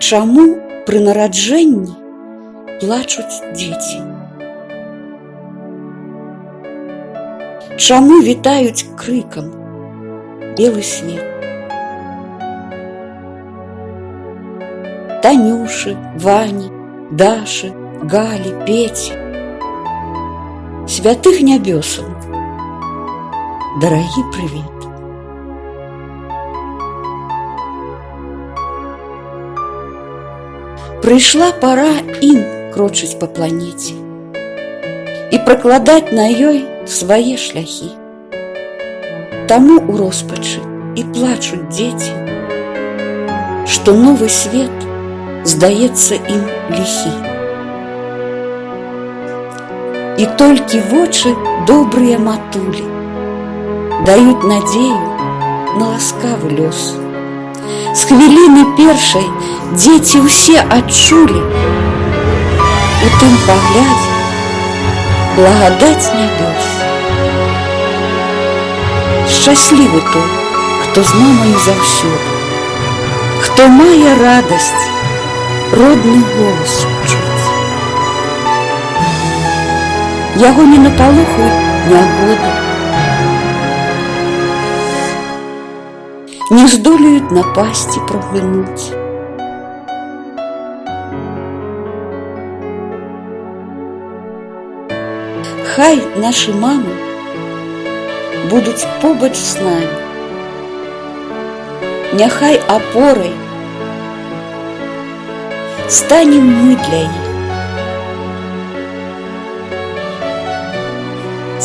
Чаму пры нараджэнні плачуць дзеці? Чаму вітаюць крыкам белы свет? Танюшы, Вані, Дашы, Галі, Пеці, святых нябёсаў, дарагі прывет. Прыйшла пара ім крочыць па планеце і пракладаць на ёй свае шляхі. Таму ў роспачы і плачуць дзеці, што новы свет здаецца ім ліхі. І толькі вочы добрыя матулі даюць надзею на ласкавы лёс. З хвіліны першай дзеці ўсе адчулі у тым паглядзе благадаць нябёс. Шчаслівы той, хто з мамай заўсёды, хто мае радасць родны голас чуць. Яго не напалохаюць нягоды, не здолеюць напасці праглынуць. Хай нашы мамы будуць побач з намі, няхай апорай станем мы для іх,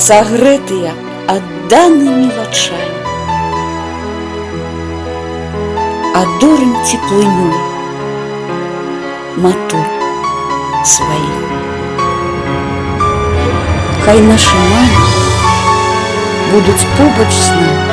сагрэтыя адданымі вачамі, адорым цеплыню матуль сваіх. Хай нашы мамы будуць побач з намі,